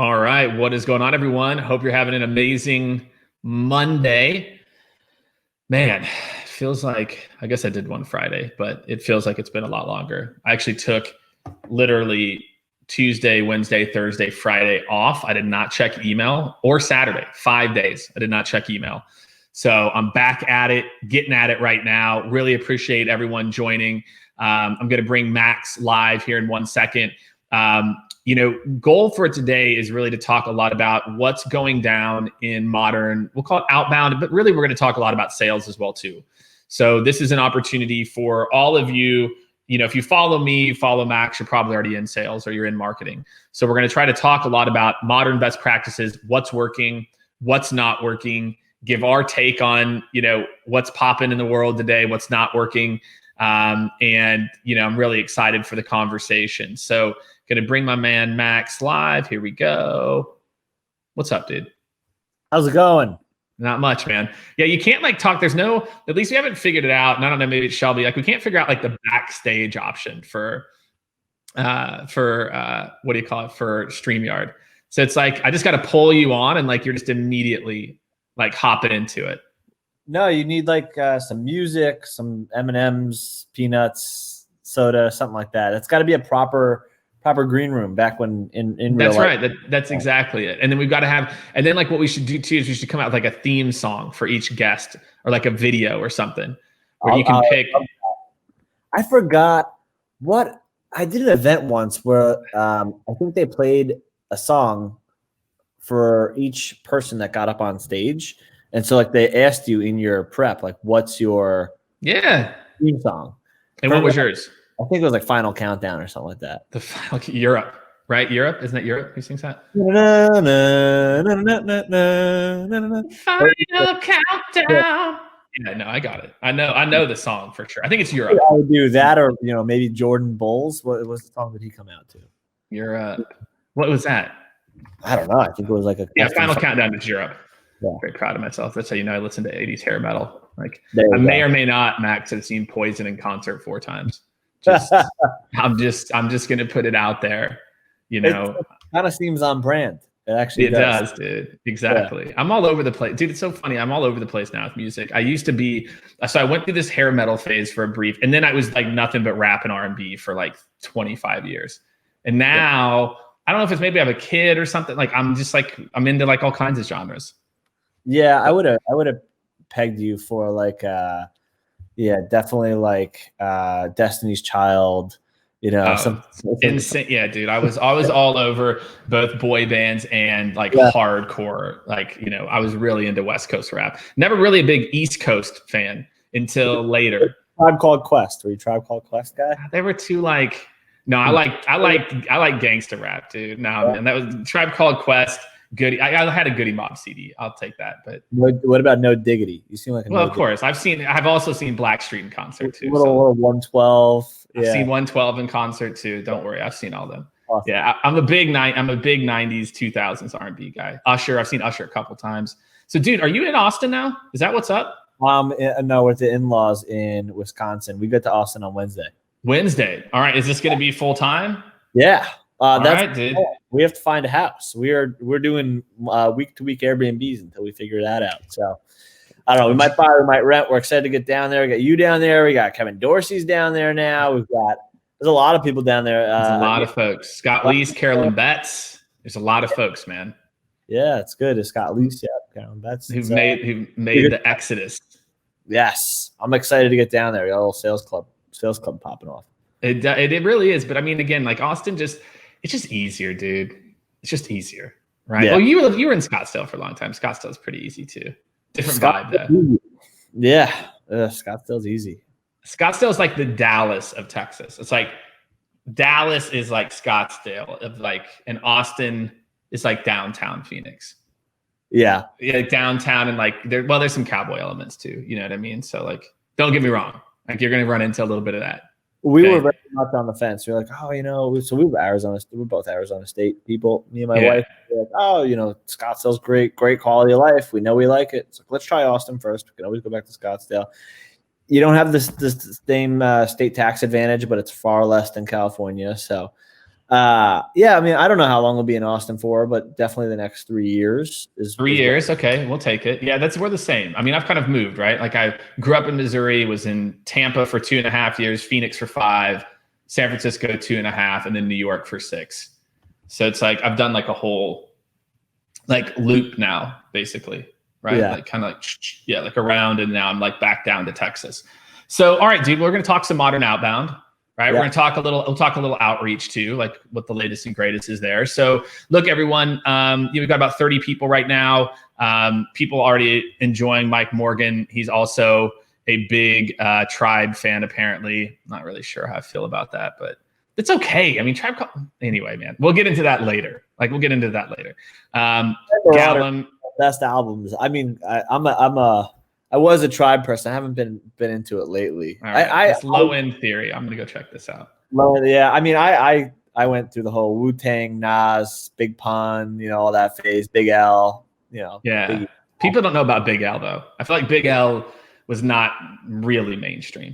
All right. What is going on, everyone? Hope you're having an amazing Monday. Man, it feels like, I guess I did one Friday, but it feels like it's been a lot longer. I actually took literally Tuesday, Wednesday, Thursday, Friday off. I did not check email, or Saturday, 5 days. I did not check email. So I'm back at it, getting at it right now. Really appreciate everyone joining. I'm going to bring Max live here in 1 second. Goal for today is really to talk a lot about what's going down in modern, we'll call it outbound, but really we're going to talk a lot about sales as well too. So this is an opportunity for all of you. If you follow me, you follow Max, you're probably already in sales or you're in marketing. So we're going to try to talk a lot about modern best practices, what's working, what's not working, give our take on, what's popping in the world today, what's not working. I'm really excited for the conversation. So going to bring my man Max live. Here we go. What's up, dude? How's it going? Not much, man. Yeah, you can't talk. At least we haven't figured it out. And I don't know, maybe it shall be. We can't figure out the backstage option for what do you call it, for StreamYard. So it's I just got to pull you on and you're just immediately hopping into it. No, you need some music, some M&Ms, peanuts, soda, something like that. It's got to be a proper green room back when in that's real life. Right. That's exactly it. And then we've got to have, and then what we should do too is we should come out with a theme song for each guest, or a video or something where you can pick. I forgot what I did an event once where I think they played a song for each person that got up on stage. And so they asked you in your prep, what's your theme song? And what was yours? I think it was Final Countdown or something like that. Europe, right? Europe? Isn't that Europe? Who sings that? Final Countdown. Yeah, no, I got it. I know the song for sure. I think it's Europe. I would do that, or maybe Jordan Bowles. What was the song that he come out to? Europe. What was that? I don't know. I think it was Final Countdown is Europe. Yeah. Very proud of myself. That's how I listen to 80s hair metal. I may or may not, Max, have seen Poison in concert 4 times. I'm just gonna put it out there. It kind of seems on brand. It actually does, dude. Exactly. Yeah. I'm all over the place, dude. It's so funny. I'm all over the place now with music. I used to be, so I went through this hair metal phase for a brief, and then I was nothing but rap and R&B for 25 years. And now I don't know if it's maybe I have a kid or something. I'm just I'm into all kinds of genres. Yeah, I would have pegged you for definitely Destiny's Child, insane. Yeah, dude. I was all over both boy bands and hardcore. I was really into West Coast rap. Never really a big East Coast fan until later. Tribe Called Quest. Were you Tribe Called Quest guy? They were too no, I like gangster rap, dude. No, man, that was Tribe Called Quest. Goody. I had a Goody Mob CD. I'll take that. But what about No Diggity? You seem like of course. I've also seen Blackstreet in concert too. Little 112. I've seen 112 in concert too. Don't worry, I've seen all them. Awesome. Yeah, I'm a big 90s, 2000s R&B guy. Usher. I've seen Usher a couple times. So, dude, are you in Austin now? Is that what's up? No, we're at the in-laws in Wisconsin. We get to Austin on Wednesday. All right. Is this going to be full time? Yeah. That's right, dude. We have to find a house. We're doing week-to-week Airbnbs until we figure that out. So I don't know. We might buy, we might rent. We're excited to get down there. We got you down there. We got Kevin Dorsey's down there now. There's a lot of people down there. There's a lot of folks. Scott Leese, Carolyn Betts. There's a lot of folks, man. Yeah, it's good. It's Scott Leese, Carolyn Betts. Who made the exodus. Yes, I'm excited to get down there. We got a little sales club popping off. It really is. But I mean, again, Austin it's just easier, dude. It's just easier, right? Yeah. Well, you were in Scottsdale for a long time. Scottsdale's pretty easy too. Different vibe though. Yeah, Scottsdale's easy. Scottsdale's the Dallas of Texas. It's Dallas is Scottsdale and Austin is downtown Phoenix. Yeah. Yeah, downtown and there's some cowboy elements too. You know what I mean? So don't get me wrong. You're gonna run into a little bit of that. We were very much on the fence. We were so we were Arizona. We're both Arizona State people. Me and my wife. We're Scottsdale's great quality of life. We know we like it. So let's try Austin first. We can always go back to Scottsdale. You don't have this same state tax advantage, but it's far less than California. So Yeah, I mean, I don't know how long we'll be in Austin for, but definitely the next 3 years is 3 years. Okay, we'll take it. Yeah, we're the same. I mean, I've kind of moved, right? Like I grew up in Missouri, was in Tampa for 2.5 years, Phoenix for 5, San Francisco 2.5, and then New York for 6. So it's like I've done like a whole like loop now, basically, right? Yeah. Like kind of like like around, and now I'm like back down to Texas. So all right, dude, we're gonna talk some modern outbound. Right. Yeah. We're going to talk we'll talk a little outreach too, like what the latest and greatest is there. So look, everyone, we've got about 30 people right now. People already enjoying Mike Morgan. He's also a big Tribe fan, apparently. Not really sure how I feel about that, but it's okay. I mean, anyway, man, we'll get into that later. Gallum, best albums. I mean, I was a Tribe person. I haven't been into it lately. All right. It's low end theory. I'm gonna go check this out. Yeah, I mean, I went through the whole Wu-Tang, Nas, Big Pun, all that phase. Big L, Yeah. People don't know about Big L though. I feel like Big L was not really mainstream.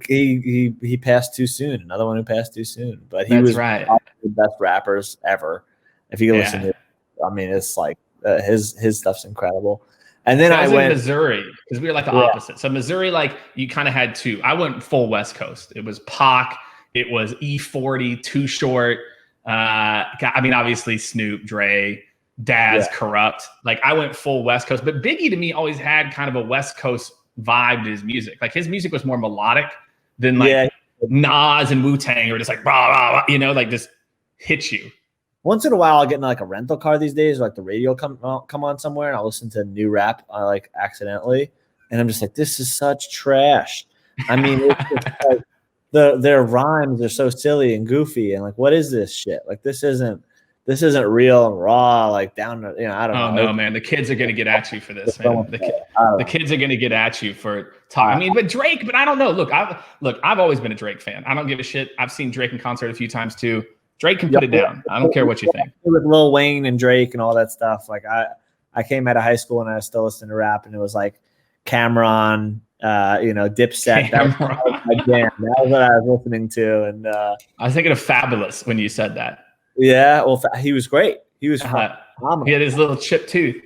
He passed too soon. Another one who passed too soon. But he was right. one of the best rappers ever. If you listen to it, I mean, it's like his stuff's incredible. And then I went in Missouri because we were like the opposite. So Missouri, like you kind of had two. I went full West Coast. It was Pac, it was E40, Too Short. I mean, obviously Snoop, Dre, Daz, Corrupt. Like I went full West Coast. But Biggie to me always had kind of a West Coast vibe to his music. Like his music was more melodic than like Nas and Wu-Tang, or just like rah, rah, like just hit you. Once in a while, I'll get in like a rental car these days, like the radio come on somewhere, and I'll listen to new rap like accidentally, and I'm just like, this is such trash. I mean, it's like their rhymes are so silly and goofy, and like, what is this shit? Like, this isn't real and raw, like down to, I don't know. Oh no, man, the kids are gonna get at you for this, man. The kids are gonna get at you for talking. I mean, but Drake, but I don't know. Look, I've always been a Drake fan. I don't give a shit. I've seen Drake in concert a few times too. Drake can put it down. I don't care what you think. With Lil Wayne and Drake and all that stuff. Like I came out of high school and I was still listening to rap, and it was like Cameron, Dipset. That was my jam. That was what I was listening to. And I was thinking of Fabulous when you said that. Yeah, well, he was great. He was phenomenal. He had his little chipped tooth,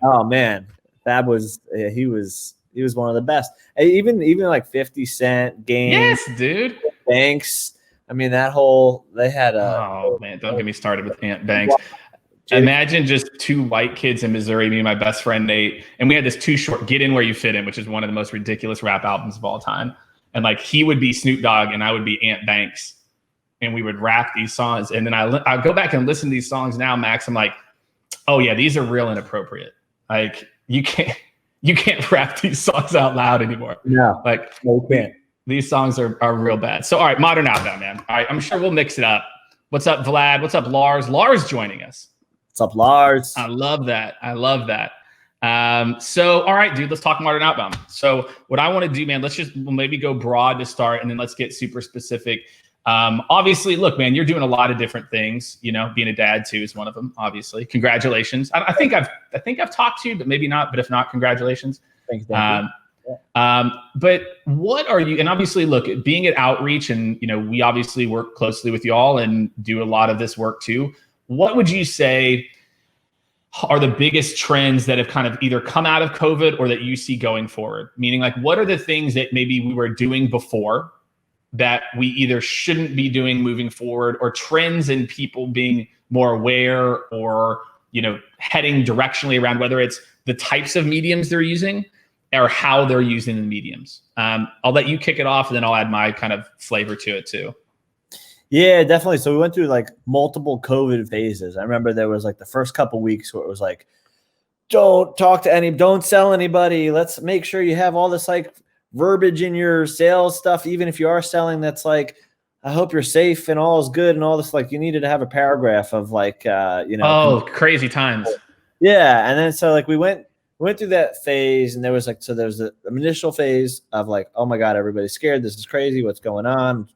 Oh man, Fab was he was one of the best. Even like 50 Cent, Game. Yes, dude. Banks. I mean, they had oh man, don't get me started with Ant Banks. Imagine just two white kids in Missouri, me and my best friend Nate, and we had this Too Short, Get In Where You Fit In, which is one of the most ridiculous rap albums of all time. And like he would be Snoop Dogg and I would be Ant Banks, and we would rap these songs. And then I go back and listen to these songs now, Max. I'm like, oh yeah, these are real inappropriate. Like you can't rap these songs out loud anymore. No, like no, you can't. These songs are real bad. So, all right, modern outbound, man. All right, I'm sure we'll mix it up. What's up, Vlad? What's up, Lars? Lars joining us. What's up, Lars? I love that. So, all right, dude, let's talk modern outbound. So what I want to do, man, we'll maybe go broad to start, and then let's get super specific. Obviously, look, man, you're doing a lot of different things. Being a dad too is one of them. Obviously, congratulations. I think I've talked to you, but maybe not. But if not, congratulations. Thank you. But what are you, and obviously look, being at Outreach, and we obviously work closely with you all and do a lot of this work too. What would you say are the biggest trends that have kind of either come out of COVID or that you see going forward? Meaning, like, what are the things that maybe we were doing before that we either shouldn't be doing moving forward, or trends in people being more aware, or heading directionally around, whether it's the types of mediums they're using or how they're using the mediums? I'll let you kick it off, and then I'll add my kind of flavor to it too. Yeah, definitely. So we went through like multiple COVID phases. I remember there was like the first couple weeks where it was like, don't sell anybody. Let's make sure you have all this like verbiage in your sales stuff. Even if you are selling, that's like, I hope you're safe and all is good and all this. Like you needed to have a paragraph of like, Oh, crazy times. Yeah. And then so like we went through that phase, and there was the initial phase of like, oh my God, everybody's scared. This is crazy. What's going on?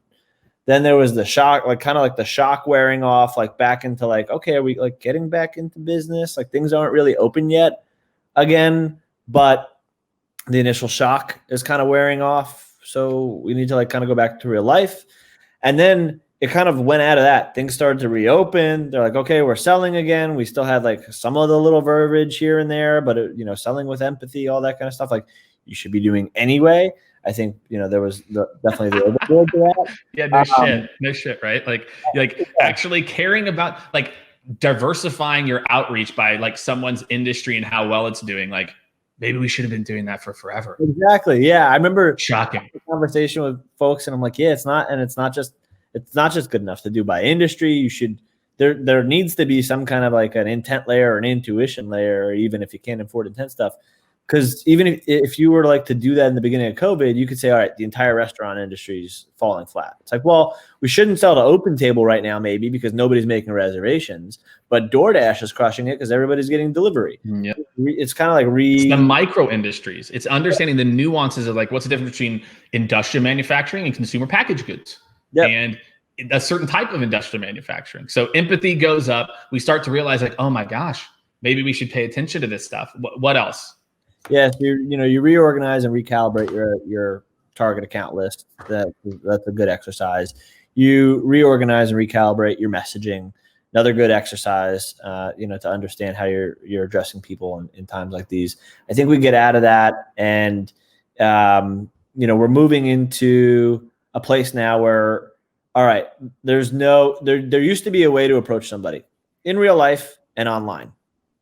Then there was the shock, like kind of like the shock wearing off, like back into like, okay, are we like getting back into business? Like things aren't really open yet again, but the initial shock is kind of wearing off. So we need to like kind of go back to real life. And then it kind of went out of that. Things started to reopen. They're like, okay, we're selling again. We still had like some of the little verbiage here and there, but selling with empathy, all that kind of stuff, like you should be doing anyway. I think, there was definitely the overboard to that. Yeah, no shit, right? Like actually caring about like diversifying your outreach by like someone's industry and how well it's doing. Like maybe we should have been doing that for forever. Exactly. Yeah. I remember Shocking conversation with folks and I'm like, yeah, it's not just good enough to do by industry. You should, there needs to be some kind of like an intent layer or an intuition layer, or even if you can't afford intent stuff. Because even if you were like to do that in the beginning of COVID, you could say, all right, the entire restaurant industry is falling flat. It's like, well, we shouldn't sell to Open Table right now, maybe because nobody's making reservations, but DoorDash is crushing it because everybody's getting delivery. Yep. It's kind of like it's the micro industries. It's understanding the nuances of like what's the difference between industrial manufacturing and consumer packaged goods. Yep. And a certain type of industrial manufacturing. So empathy goes up. We start to realize like, oh my gosh, maybe we should pay attention to this stuff. What else? Yes, you reorganize and recalibrate your target account list. That's a good exercise. You reorganize and recalibrate your messaging. Another good exercise, to understand how you're addressing people in times like these. I think we get out of that, and we're moving into a place now where, all right, there used to be a way to approach somebody in real life and online.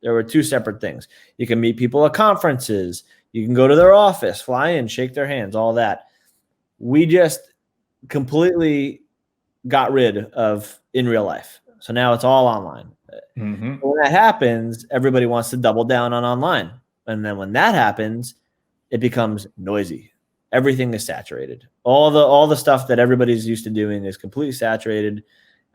There were two separate things. You can meet people at conferences. You can go to their office, fly in, shake their hands, all that. We just completely got rid of in real life. So now it's all online. Mm-hmm. When that happens, everybody wants to double down on online. And then when that happens, it becomes noisy. Everything is saturated. All the stuff that everybody's used to doing is completely saturated.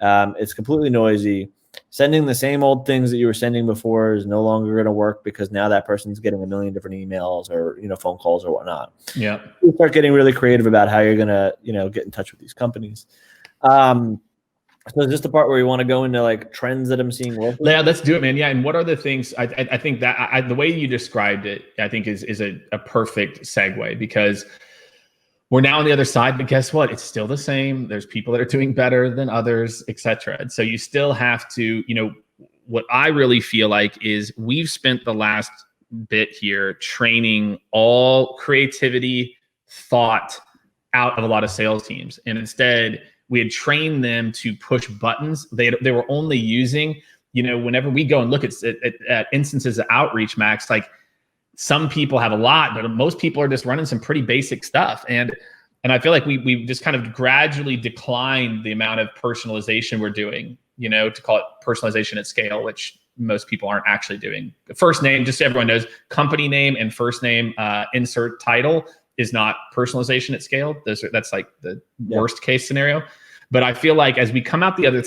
It's completely noisy. Sending the same old things that you were sending before is no longer going to work because now that person's getting a million different emails or phone calls or whatnot. Yeah, you start getting really creative about how you're going to get in touch with these companies. So is this the part where you want to go into like trends that I'm seeing working? Yeah, let's do it, man. Yeah, and what are the things? I think that the way you described it, I think is a perfect segue because we're now on the other side, but guess what? It's still the same. There's people that are doing better than others, et cetera. And so you still have to, what I really feel like is we've spent the last bit here training all creativity, thought out of a lot of sales teams. And instead, we had trained them to push buttons. They were only using, whenever we go and look at instances of outreach, Max, like, some people have a lot, but most people are just running some pretty basic stuff. And I feel like we've just kind of gradually declined the amount of personalization we're doing, to call it personalization at scale, which most people aren't actually doing. The first name, just so everyone knows, company name and first name, insert title is not personalization at scale. That's like the worst case scenario. But I feel like as we come out the other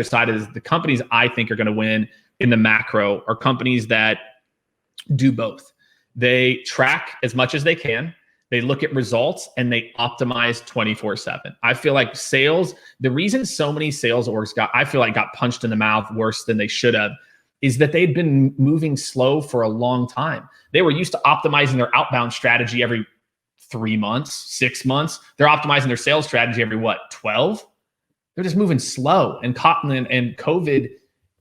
side of the companies I think are going to win in the macro are companies that do both. They track as much as they can. They look at results and they optimize 24/7. I feel like sales, the reason so many sales orgs got punched in the mouth worse than they should have is that they'd been moving slow for a long time. They were used to optimizing their outbound strategy every 3 months, 6 months. They're optimizing their sales strategy every 12? They're just moving slow. And COVID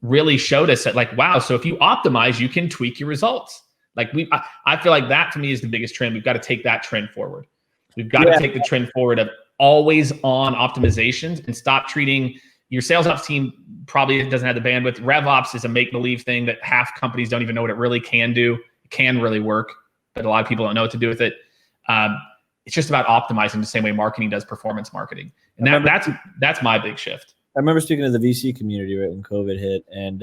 really showed us that, like, wow, so if you optimize, you can tweak your results. Like I feel like that to me is the biggest trend. We've got to take that trend forward. We've got to take the trend forward of always on optimizations and stop treating your sales ops team probably doesn't have the bandwidth. RevOps is a make-believe thing that half companies don't even know what it really can do. It can really work, but a lot of people don't know what to do with it. It's just about optimizing the same way marketing does performance marketing. And that's my big shift. I remember speaking to the VC community right when COVID hit, and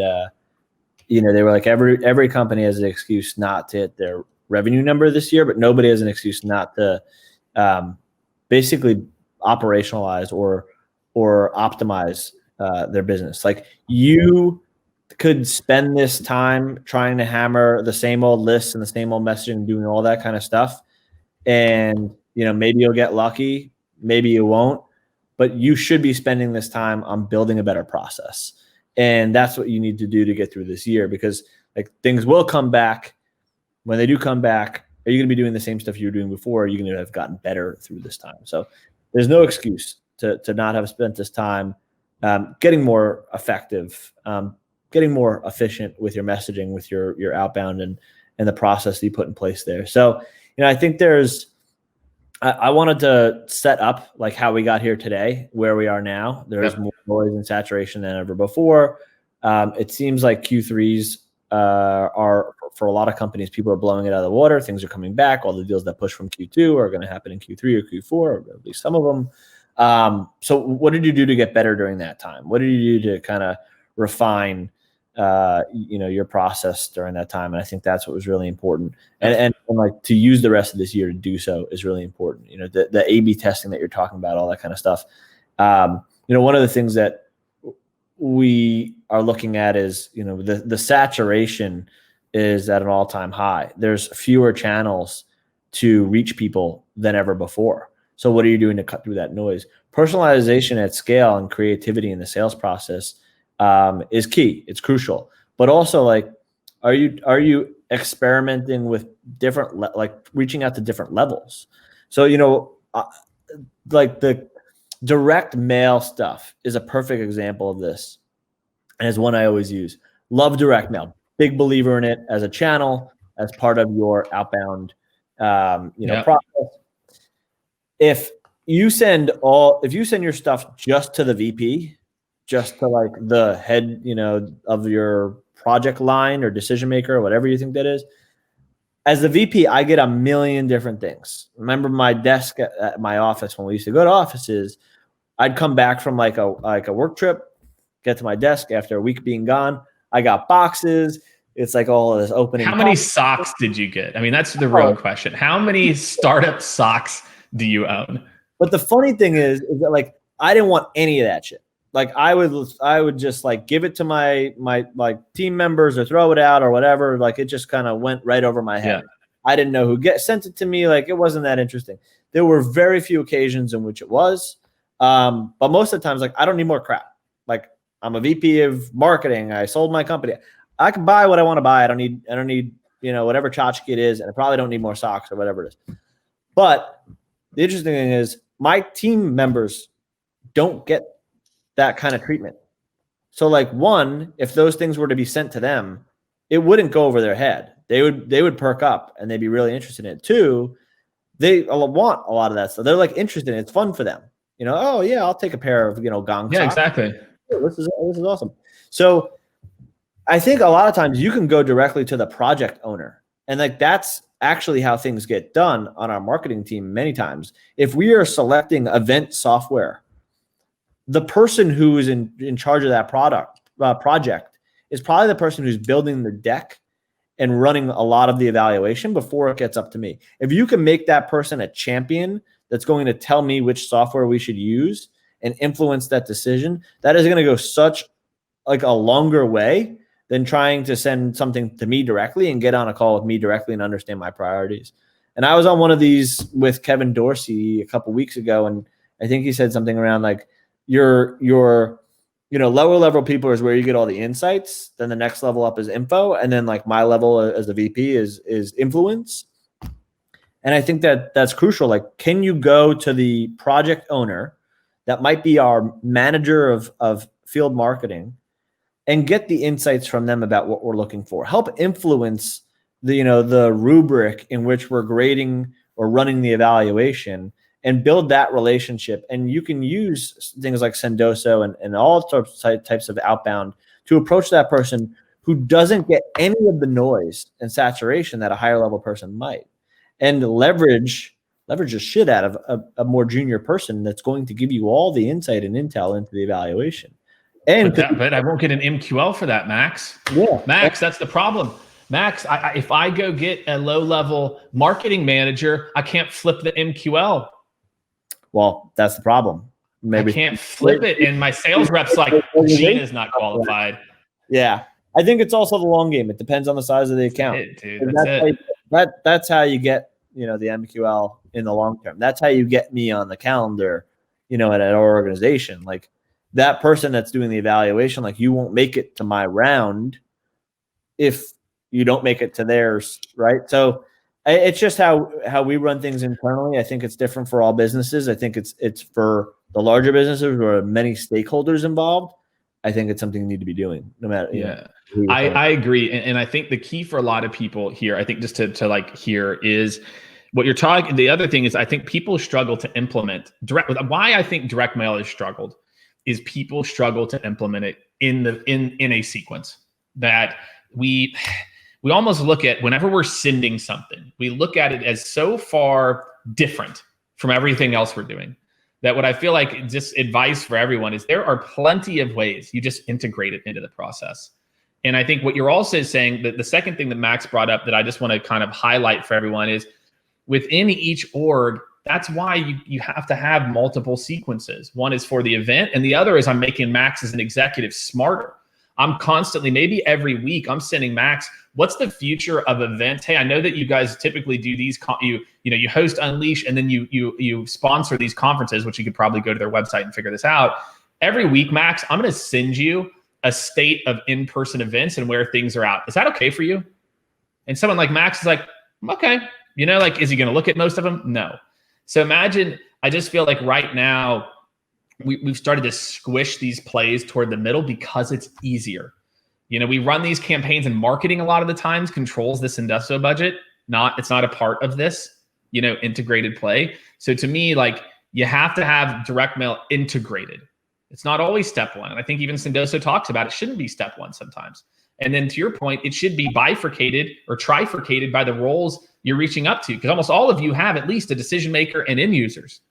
they were like every company has an excuse not to hit their revenue number this year, but nobody has an excuse not to basically operationalize or optimize their business. Like, you could spend this time trying to hammer the same old lists and the same old messaging, doing all that kind of stuff, and maybe you'll get lucky, maybe you won't. But you should be spending this time on building a better process. And that's what you need to do to get through this year, because like things will come back. When they do come back, are you going to be doing the same stuff you were doing before? Or are you going to have gotten better through this time? So there's no excuse. to not have spent this time getting more effective, getting more efficient with your messaging, with your outbound and the process that you put in place there. So, I think I wanted to set up like how we got here today, where we are now. There's more noise and saturation than ever before. It seems like Q3s are, for a lot of companies, people are blowing it out of the water. Things are coming back. All the deals that push from Q2 are going to happen in Q3 or Q4, or at least some of them. So what did you do to get better during that time? What did you do to kind of refine, your process during that time? And I think that's what was really important. And like to use the rest of this year to do so is really important. The A/B testing that you're talking about, all that kind of stuff. One of the things that we are looking at is, the saturation is at an all-time high. There's fewer channels to reach people than ever before. So what are you doing to cut through that noise? Personalization at scale and creativity in the sales process is key. It's crucial. But also, like, are you experimenting with different, reaching out to different levels? So, like the direct mail stuff is a perfect example of this, and is one I always use. Love direct mail. Big believer in it as a channel, as part of your outbound, process. If you send your stuff just to the VP, just to like the head, of your project line or decision maker or whatever you think that is, as the VP, I get a million different things. Remember my desk at my office when we used to go to offices, I'd come back from like a work trip, get to my desk after a week being gone. I got boxes. It's like all of this opening. How many socks did you get? I mean, that's the real question. How many startup socks do you own? But the funny thing is that like I didn't want any of that shit. Like I would just like give it to my like team members or throw it out or whatever. Like it just kind of went right over my head. Yeah. I didn't know who sent it to me. Like it wasn't that interesting. There were very few occasions in which it was. But most of the times, like I don't need more crap. Like I'm a VP of marketing. I sold my company. I can buy what I want to buy. I don't need, whatever tchotchke it is. And I probably don't need more socks or whatever it is. But the interesting thing is my team members don't get that kind of treatment. So like one, if those things were to be sent to them, it wouldn't go over their head. They would perk up and they'd be really interested in it. Two, they want a lot of that stuff. They're like interested in it. It's fun for them. Oh yeah, I'll take a pair of, gong socks. Yeah, exactly. This is awesome. So I think a lot of times you can go directly to the project owner. And like that's actually how things get done on our marketing team many times. If we are selecting event software, the person who is in charge of that project is probably the person who's building the deck and running a lot of the evaluation before it gets up to me. If you can make that person a champion that's going to tell me which software we should use and influence that decision, that is going to go such like a longer way than trying to send something to me directly and get on a call with me directly and understand my priorities. And I was on one of these with Kevin Dorsey a couple weeks ago, and I think he said something around like your lower level people is where you get all the insights. Then the next level up is info, and then like my level as the VP is influence. And I think that's crucial. Like, can you go to the project owner that might be our manager of field marketing and get the insights from them about what we're looking for? Help influence the rubric in which we're grading or running the evaluation, and build that relationship. And you can use things like Sendoso and all types of outbound to approach that person who doesn't get any of the noise and saturation that a higher level person might, and leverage the shit out of a more junior person that's going to give you all the insight and intel into the evaluation. But I won't get an MQL for that, Max. Yeah, Max, that's the problem. Max, if I go get a low-level marketing manager, I can't flip the MQL. Well, that's the problem. Maybe I can't flip it, and my sales rep's like, Gene is not qualified. Yeah, I think it's also the long game. It depends on the size of the account. That's how you get the MQL in the long term. That's how you get me on the calendar, at our organization. Like that person that's doing the evaluation, like you won't make it to my round if you don't make it to theirs, right? So it's just how we run things internally. I think it's different for all businesses. I think it's for The larger businesses where many stakeholders involved, I think it's something you need to be doing no matter. I agree. And I think the key for a lot of people here, I think just to like hear is what you're talking. The other thing is I think people struggle to implement why I think direct mail has struggled is people struggle to implement it in a sequence that we almost look at whenever we're sending something, we look at it as so far different from everything else we're doing. That what I feel like just advice for everyone is there are plenty of ways you just integrate it into the process. And I think what you're also saying, that the second thing that Max brought up that I just want to kind of highlight for everyone is within each org, that's why you have to have multiple sequences. One is for the event and the other is I'm making Max as an executive smarter. I'm constantly, maybe every week, I'm sending Max, what's the future of events? Hey, I know that you guys typically do these, you host Unleash and then you sponsor these conferences, which you could probably go to their website and figure this out. Every week, Max, I'm going to send you a state of in-person events and where things are out. Is that okay for you? And someone like Max is like, okay. Is he going to look at most of them? No. So imagine, I just feel like right now, we've started to squish these plays toward the middle because it's easier. We run these campaigns and marketing a lot of the times controls this industrial budget. It's not a part of this, integrated play. So to me, like you have to have direct mail integrated. It's not always step one. And I think even Sendoso talks about it shouldn't be step one sometimes. And then to your point, it should be bifurcated or trifurcated by the roles you're reaching up to. Because almost all of you have at least a decision maker and end users.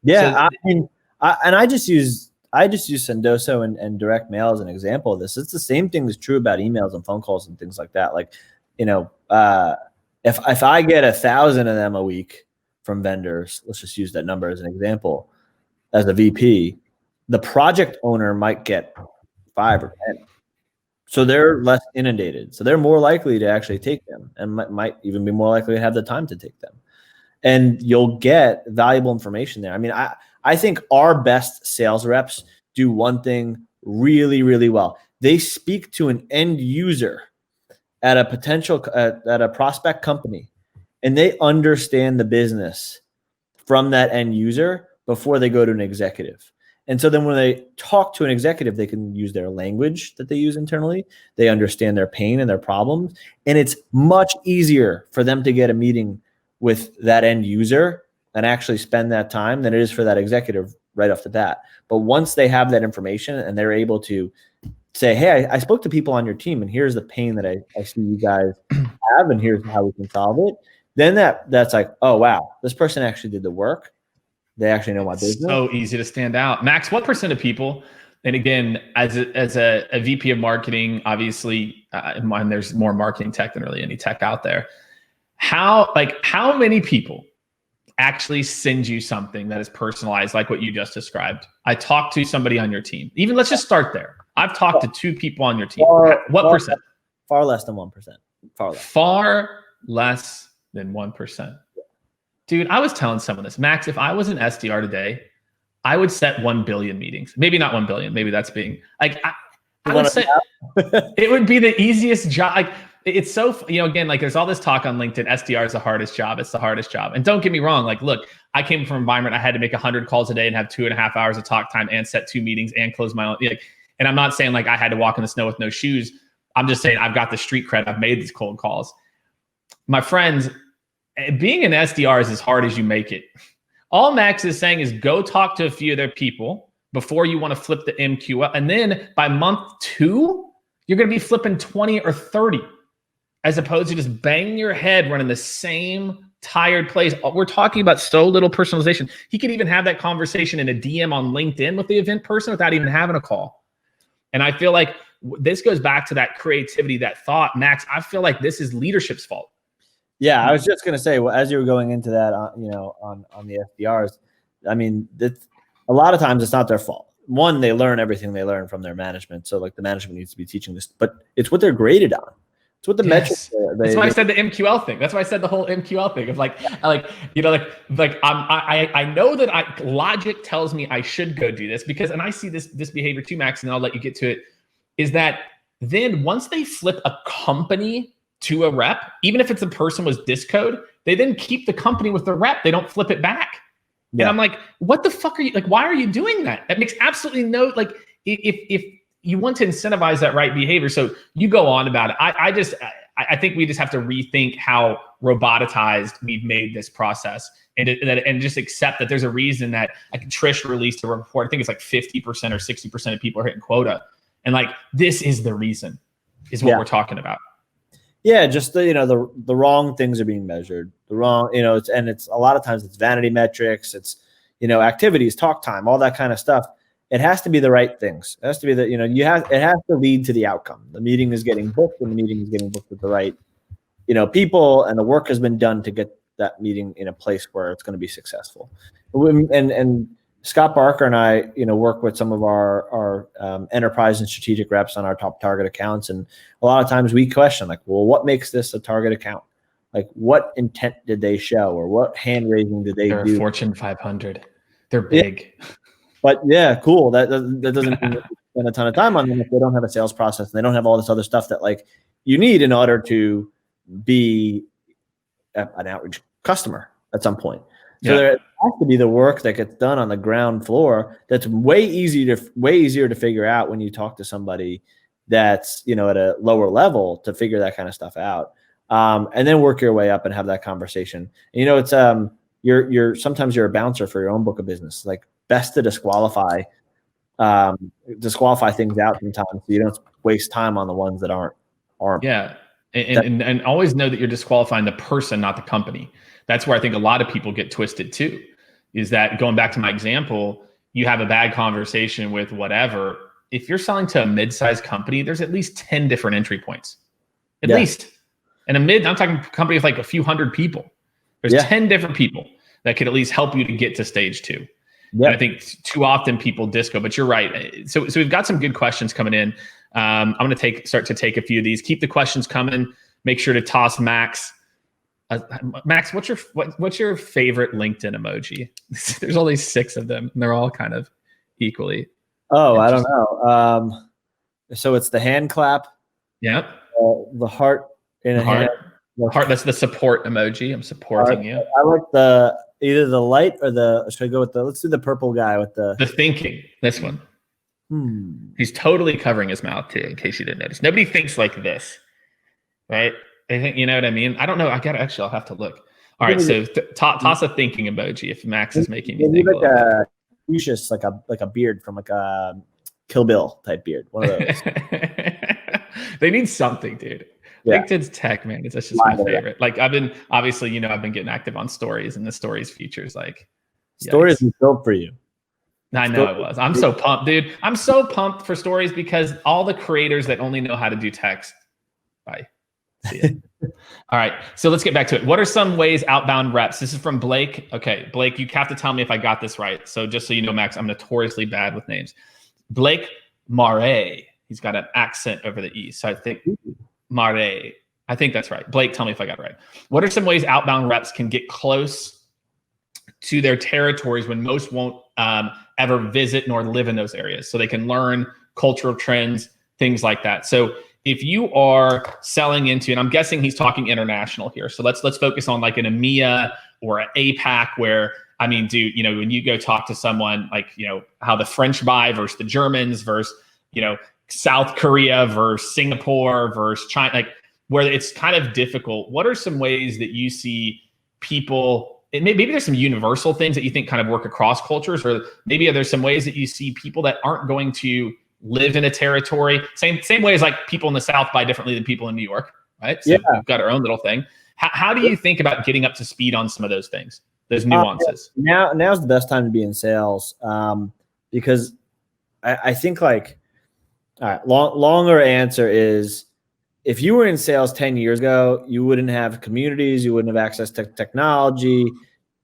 Yeah. So, I just use Sendoso and direct mail as an example of this. It's the same thing that's true about emails and phone calls and things like that. Like, if I get 1,000 of them a week from vendors, let's just use that number as an example, as a VP, the project owner might get 5 or 10. So they're less inundated. So they're more likely to actually take them and might even be more likely to have the time to take them. And you'll get valuable information there. I mean, I think our best sales reps do one thing really, really well. They speak to an end user at a prospect company, and they understand the business from that end user before they go to an executive. And so then when they talk to an executive, they can use their language that they use internally. They understand their pain and their problems. And it's much easier for them to get a meeting with that end user and actually spend that time than it is for that executive right off the bat. But once they have that information and they're able to say, hey, I spoke to people on your team and here's the pain that I see you guys have and here's how we can solve it. Then that's like, oh, wow, this person actually did the work. They actually know my business. So easy to stand out. Max, what % of people, and again, as a VP of marketing, obviously, and there's more marketing tech than really any tech out there. How many people actually send you something that is personalized like what you just described? I talked to somebody on your team. Even let's just start there. I've talked to 2 people on your team. What percent? Far less than 1%. Far less than 1%. Dude, I was telling someone this. Max, if I was an SDR today, I would set 1 billion meetings. Maybe not 1 billion. Maybe that's being like, I would say it would be the easiest job. Like it's so, again, like there's all this talk on LinkedIn. SDR is the hardest job. It's the hardest job. And don't get me wrong. Like, look, I came from an environment. I had to make 100 calls a day and have 2.5 hours of talk time and set 2 meetings and close my own. And I'm not saying like I had to walk in the snow with no shoes. I'm just saying I've got the street cred. I've made these cold calls. My friends, being an SDR is as hard as you make it. All Max is saying is go talk to a few of their people before you want to flip the MQL. And then by month 2, you're going to be flipping 20 or 30 as opposed to just banging your head running the same tired plays. We're talking about so little personalization. He could even have that conversation in a DM on LinkedIn with the event person without even having a call. And I feel like this goes back to that creativity, that thought. Max, I feel like this is leadership's fault. Yeah, I was just going to say, well, as you were going into that, on the SDRs, I mean, a lot of times it's not their fault. One, they learn everything they learn from their management. So like the management needs to be teaching this, but it's what they're graded on. It's what the metrics. That's why I said the MQL thing. That's why I said the whole MQL thing of I know that logic tells me I should go do this because, and I see this behavior too, Max, and I'll let you get to it, is that then once they flip a company to a rep, even if it's a person was discode, they then keep the company with the rep. They don't flip it back. And I'm like, what the fuck are you, like, why are you doing that? That makes absolutely no, like, if you want to incentivize that right behavior. So you go on about it. I think we just have to rethink how robotized we've made this process, and just accept that there's a reason that, like, Trish released a report. I think it's like 50% or 60% of people are hitting quota. And like, this is the reason, is what we're talking about. Yeah, just the wrong things are being measured. The wrong, it's a lot of times it's vanity metrics, it's activities, talk time, all that kind of stuff. It has to be the right things. It has to be it has to lead to the outcome. The meeting is getting booked, and the meeting is getting booked with the right people, and the work has been done to get that meeting in a place where it's going to be successful. And Scott Barker and I, work with some of our enterprise and strategic reps on our top target accounts. And a lot of times we question, like, well, what makes this a target account? Like, what intent did they show, or what hand raising did they do? They're Fortune 500. They're big. Yeah. But yeah, cool. That doesn't mean that you spend a ton of time on them if they don't have a sales process and they don't have all this other stuff that, like, you need in order to be an outreach customer at some point. So there has to be the work that gets done on the ground floor that's way easier to figure out when you talk to somebody that's at a lower level, to figure that kind of stuff out, and then work your way up and have that conversation. And, it's sometimes you're a bouncer for your own book of business. Like, best to disqualify things out sometimes, so you don't waste time on the ones that aren't. Yeah, and always know that you're disqualifying the person, not the company. That's where I think a lot of people get twisted too, is that, going back to my example, you have a bad conversation with whatever. If you're selling to a mid-sized company, there's at least 10 different entry points, at least. And I'm talking company with like a few hundred people. There's 10 different people that could at least help you to get to stage 2. And I think too often people disco, but you're right. So we've got some good questions coming in. I'm going to start to take a few of these. Keep the questions coming. Make sure to toss Max. Max, what's your favorite LinkedIn emoji? There's only 6 of them, and they're all kind of equally. Oh, I don't know. So it's the hand clap. Yep. The heart in a hand. The heart. That's the support emoji. I'm supporting you. I like either the light or should I go with let's do the purple guy with the thinking. This one. He's totally covering his mouth too, in case you didn't notice. Nobody thinks like this, right? They think, you know what I mean? I don't know. I'll have to look. All right, so toss a thinking emoji if Max is making me think. Like a Lucius, like a beard from like a Kill Bill type beard. One of those. They need something, dude. LinkedIn's tech, man. That's just my favorite. Like, I've been getting active on stories, and the stories features, like, stories is built for you. I know it was. I'm so pumped, dude. I'm so pumped for stories because all the creators that only know how to do text. Bye. See ya. All right. So let's get back to it. What are some ways outbound reps? This is from Blake. Okay, Blake, you have to tell me if I got this right. So just so you know, Max, I'm notoriously bad with names. Blake Marais. He's got an accent over the E. So I think Marais. I think that's right. Blake, tell me if I got it right. What are some ways outbound reps can get close to their territories when most won't ever visit nor live in those areas, so they can learn cultural trends, things like that? So if you are selling into, and I'm guessing he's talking international here, so let's focus on like an EMEA or an APAC, where, I mean, dude, when you go talk to someone, like, how the French buy versus the Germans versus, South Korea versus Singapore versus China, like, where it's kind of difficult. What are some ways that you see people, maybe there's some universal things that you think kind of work across cultures, or maybe there's some ways that you see people that aren't going to live in a territory, same way as like people in the South buy differently than people in New York, right? So we've got our own little thing. How do you think about getting up to speed on some of those things, those nuances? Now's the best time to be in sales, because I think, like, all right, longer answer is, if you were in sales 10 years ago, you wouldn't have communities, you wouldn't have access to technology.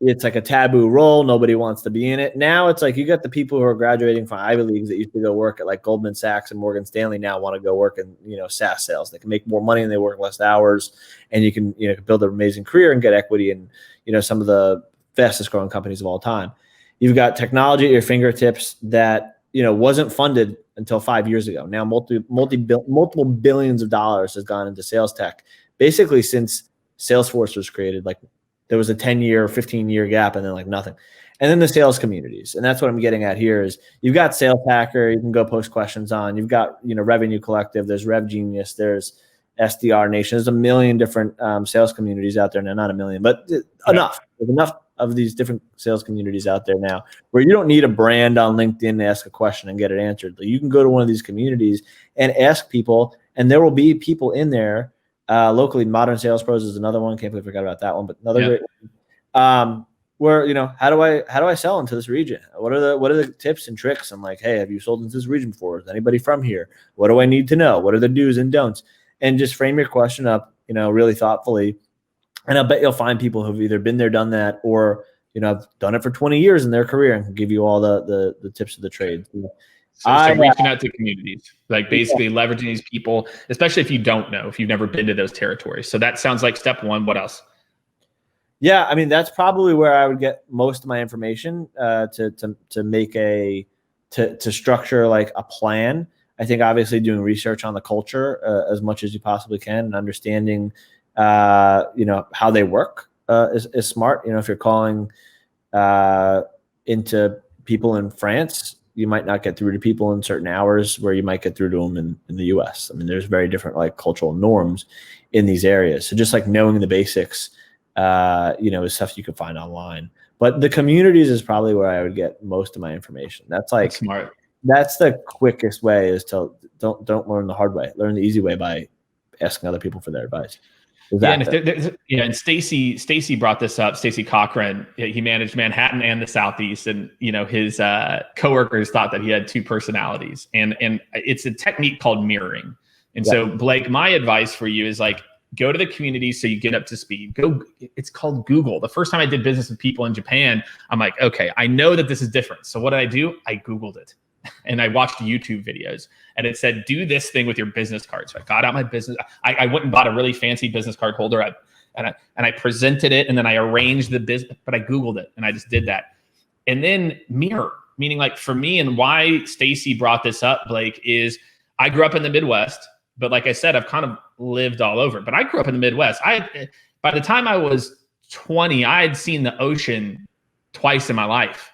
It's like a taboo role. Nobody wants to be in it. Now it's like, you got the people who are graduating from Ivy Leagues that used to go work at like Goldman Sachs and Morgan Stanley, now want to go work in, SaaS sales. They can make more money and they work less hours, and you can, build an amazing career and get equity in, some of the fastest growing companies of all time. You've got technology at your fingertips that, wasn't funded until 5 years ago. Now multiple billions of dollars has gone into sales tech, basically since Salesforce was created. Like, there was a 10-year, 15-year gap, and then like nothing. And then the sales communities. And that's what I'm getting at here is you've got Sales Hacker, you can go post questions on. You've got, Revenue Collective, there's Rev Genius, there's SDR Nation. There's a million different sales communities out there now. Not a million, but enough. There's enough of these different sales communities out there now where you don't need a brand on LinkedIn to ask a question and get it answered. You can go to one of these communities and ask people, and there will be people in there locally. Modern Sales Pros is another one. Can't believe I forgot about that one, but another great one. Where, how do I sell into this region? What are the tips and tricks? I'm like, hey, have you sold into this region before? Is anybody from here? What do I need to know? What are the do's and don'ts? And just frame your question up, really thoughtfully. And I'll bet you'll find people who've either been there, done that, or, have done it for 20 years in their career and can give you all the tips of the trade. So reaching out to communities, like basically leveraging these people, especially if you don't know, if you've never been to those territories. So that sounds like step one. What else? Yeah, I mean, that's probably where I would get most of my information to structure like a plan. I think obviously doing research on the culture as much as you possibly can and understanding, how they work is smart. If you're calling into people in France, you might not get through to people in certain hours where you might get through to them in the US. I mean, there's very different like cultural norms in these areas. So just like knowing the basics, is stuff you can find online. But the communities is probably where I would get most of my information. That's smart. That's the quickest way is to don't learn the hard way. Learn the easy way by asking other people for their advice. And Stacy brought this up. Stacy Cochran, he managed Manhattan and the Southeast, and his coworkers thought that he had two personalities, and it's a technique called mirroring. And so, Blake, my advice for you is like go to the community so you get up to speed. It's called Google. The first time I did business with people in Japan, I'm like, okay, I know that this is different. So what did I do? I Googled it. And I watched YouTube videos, and it said, do this thing with your business card. So I got out my business. I went and bought a really fancy business card holder, and I presented it, and then I arranged the business, but I Googled it, and I just did that. And then mirror, meaning like for me, and why Stacy brought this up, Blake, is I grew up in the Midwest, but like I said, I've kind of lived all over. But I grew up in the Midwest. By the time I was 20, I had seen the ocean twice in my life.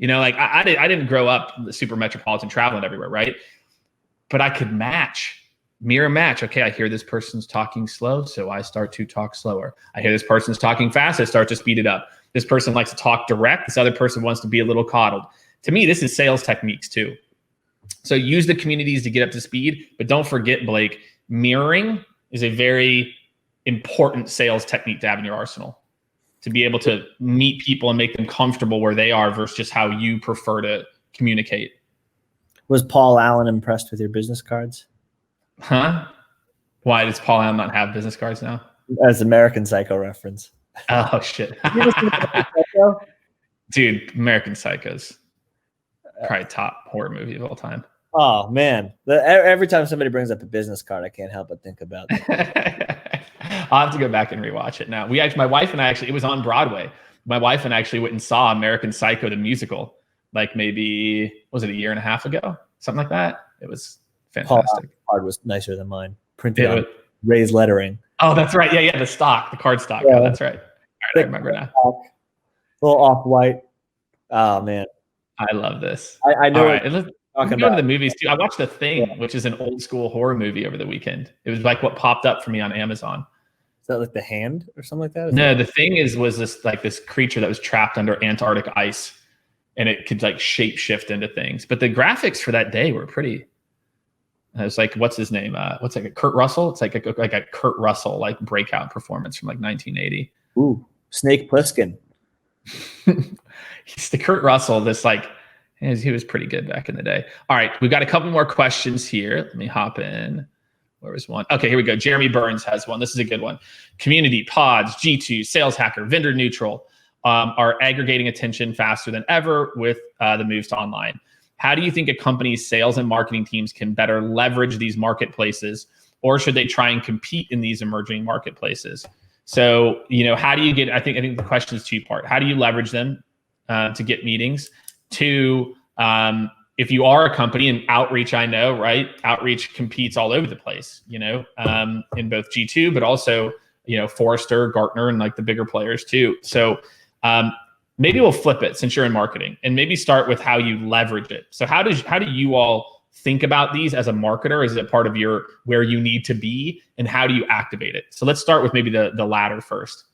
I didn't grow up the super metropolitan traveling everywhere, right? But I could mirror match. Okay, I hear this person's talking slow, so I start to talk slower. I hear this person's talking fast, I start to speed it up. This person likes to talk direct. This other person wants to be a little coddled. To me, this is sales techniques too. So use the communities to get up to speed, but don't forget, Blake, mirroring is a very important sales technique to have in your arsenal, to be able to meet people and make them comfortable where they are versus just how you prefer to communicate. Was Paul Allen impressed with your business cards? Huh? Why does Paul Allen not have business cards now? As American Psycho reference. Oh, shit. Dude, American Psycho's probably top horror movie of all time. Oh, man. Every time somebody brings up a business card, I can't help but think about it. I'll have to go back and rewatch it now. My wife and I it was on Broadway. My wife and I actually went and saw American Psycho, the musical, like maybe, was it a year and a half ago? Something like that. It was fantastic. Card was nicer than mine. Printed on raised lettering. Oh, that's right. Yeah, the card stock. Yeah. Oh, that's right. All right, I remember now. A little off-white. Oh, man. I love this. I know. All right. Let's go to the movies too. I watched The Thing, which is an old school horror movie over the weekend. It was like what popped up for me on Amazon. Is that like The Hand or something like that? No, The Thing was this creature that was trapped under Antarctic ice, and it could like shape shift into things. But the graphics for that day were pretty. It was like, what's his name? What's like a Kurt Russell? It's like a Kurt Russell like breakout performance from like 1980. Ooh, Snake Plissken. He's the Kurt Russell. This like. He was pretty good back in the day. All right, we've got a couple more questions here. Let me hop in. Where was one? Okay, here we go. Jeremy Burns has one. This is a good one. Community, pods, G2, Sales Hacker, Vendor Neutral are aggregating attention faster than ever with the moves to online. How do you think a company's sales and marketing teams can better leverage these marketplaces, or should they try and compete in these emerging marketplaces? So, how do you get? I think the question is two-part. How do you leverage them to get meetings? Two, if you are a company, and outreach, I know, right? Outreach competes all over the place, in both G2, but also, Forrester, Gartner, and like the bigger players too. So maybe we'll flip it since you're in marketing, and maybe start with how you leverage it. So how do you all think about these as a marketer? Is it part of your where you need to be, and how do you activate it? So let's start with maybe the latter first.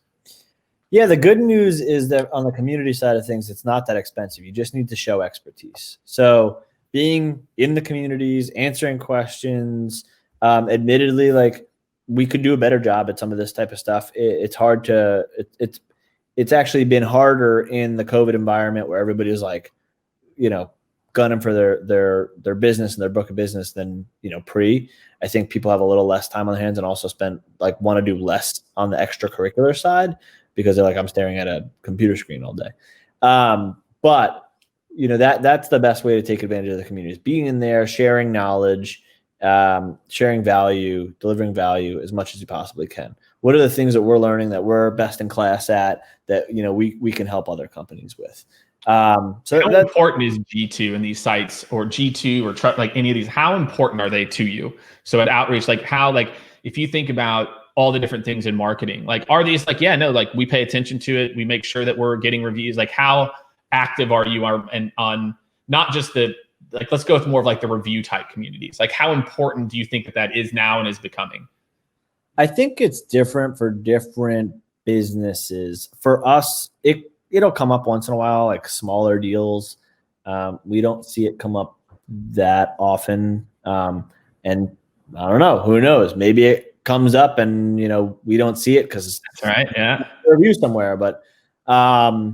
Yeah, the good news is that on the community side of things, it's not that expensive. You just need to show expertise. So being in the communities, answering questions, admittedly, like we could do a better job at some of this type of stuff. It's hard to, it's actually been harder in the COVID environment where everybody's like, gunning for their business and their book of business than, pre. I think people have a little less time on their hands and also want to do less on the extracurricular side because they're like, I'm staring at a computer screen all day. But that's the best way to take advantage of the community is being in there, sharing knowledge, sharing value, delivering value as much as you possibly can. What are the things that we're learning that we're best in class at that, we can help other companies with? So how important is G2 in these sites, or G2 or like any of these? How important are they to you? So at outreach, if you think about all the different things in marketing, are these we pay attention to it. We make sure that we're getting reviews. How active are you on not just let's go with more of the review type communities. How important do you think that is now and is becoming? I think it's different for different businesses. For us, it'll come up once in a while, like smaller deals. We don't see it come up that often. And I don't know, who knows? Maybe it comes up and, we don't see it because that's right. Yeah. Review somewhere, but I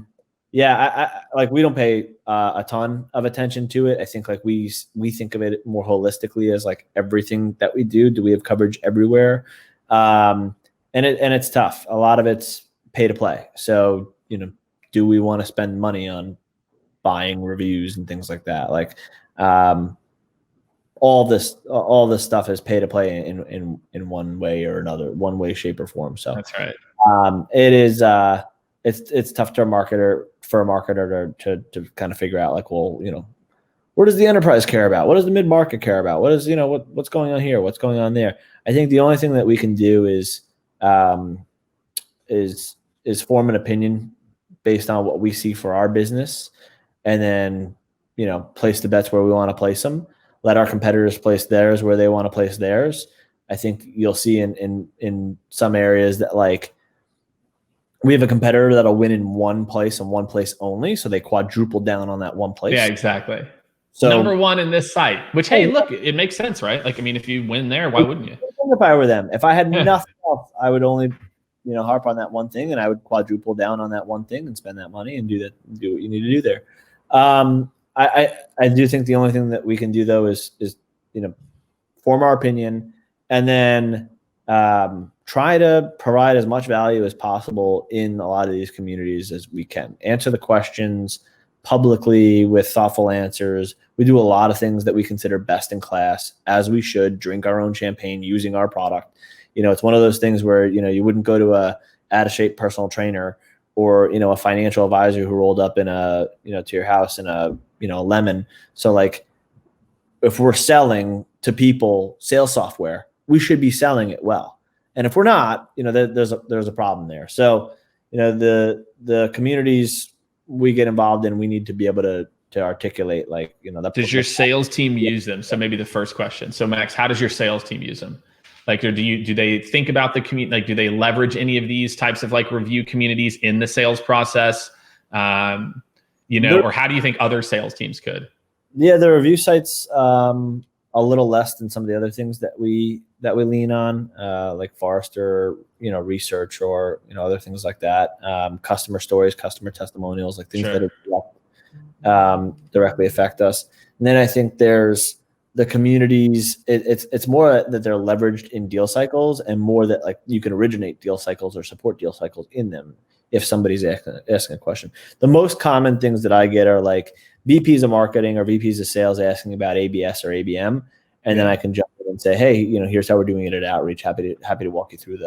we don't pay a ton of attention to it. I think we think of it more holistically as everything that we do. Do we have coverage everywhere? And it's tough. A lot of it's pay to play. So, do we want to spend money on buying reviews and things like that? All this stuff is pay to play in one way or another, one way, shape, or form. So that's right. It is it's tough for a marketer to kind of figure out what does the enterprise care about? What does the mid-market care about? What is, what's going on here? What's going on there? I think the only thing that we can do is form an opinion based on what we see for our business, and then, place the bets where we want to place them. Let our competitors place theirs where they want to place theirs. I think you'll see in some areas that we have a competitor that'll win in one place and one place only. So they quadruple down on that one place. Yeah, exactly. So number one in this site, which, hey, look, it makes sense, right? If you win there, why wouldn't you? If I were them, if I had nothing else, I would only, harp on that one thing, and I would quadruple down on that one thing and spend that money and do what you need to do there. I do think the only thing that we can do though is form our opinion, and then try to provide as much value as possible in a lot of these communities as we can. Answer the questions publicly with thoughtful answers. We do a lot of things that we consider best in class, as we should. Drink our own champagne using our product. It's one of those things where, you wouldn't go to a out of shape personal trainer or, a financial advisor who rolled up in to your house in a lemon. So if we're selling to people sales software, we should be selling it well. And if we're not, there's a problem there. So, the communities we get involved in, we need to be able to articulate does your sales team use them? So maybe the first question. So Max, how does your sales team use them? Do they think about the community? Do they leverage any of these types of review communities in the sales process? Or how do you think other sales teams could? Yeah, the review sites, a little less than some of the other things that we lean on, like Forrester, research, or, other things like that. Customer stories, customer testimonials, things Sure. that directly affect us. And then I think there's the communities. It's more that they're leveraged in deal cycles, and more that you can originate deal cycles or support deal cycles in them if somebody's asking a question. The most common things that I get are VPs of marketing or VPs of sales asking about ABS or ABM. And then I can jump in and say, hey, here's how we're doing it at Outreach. Happy to walk you through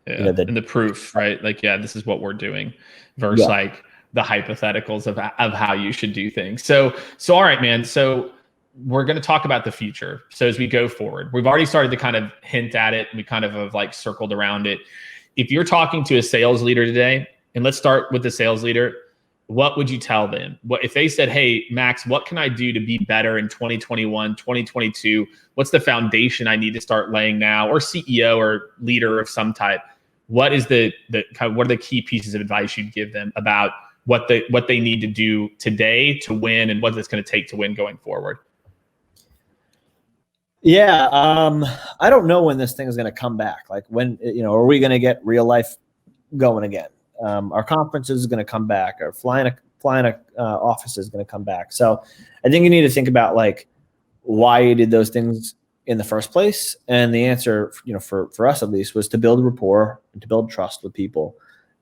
and the proof, right? This is what we're doing versus the hypotheticals of how you should do things. So all right, man. So we're going to talk about the future. So as we go forward, we've already started to kind of hint at it. We kind of have circled around it. If you're talking to a sales leader today, and let's start with the sales leader, what would you tell them? What if they said, hey, Max, what can I do to be better in 2021, 2022? What's the foundation I need to start laying now? Or CEO or leader of some type? What is what are the key pieces of advice you'd give them about what they need to do today to win and what it's going to take to win going forward? Yeah, I don't know when this thing is going to come back. Like when, are we going to get real life going again? Our conferences is going to come back. Our flying office is going to come back. So I think you need to think about like why you did those things in the first place. And the answer, for us at least, was to build rapport and to build trust with people.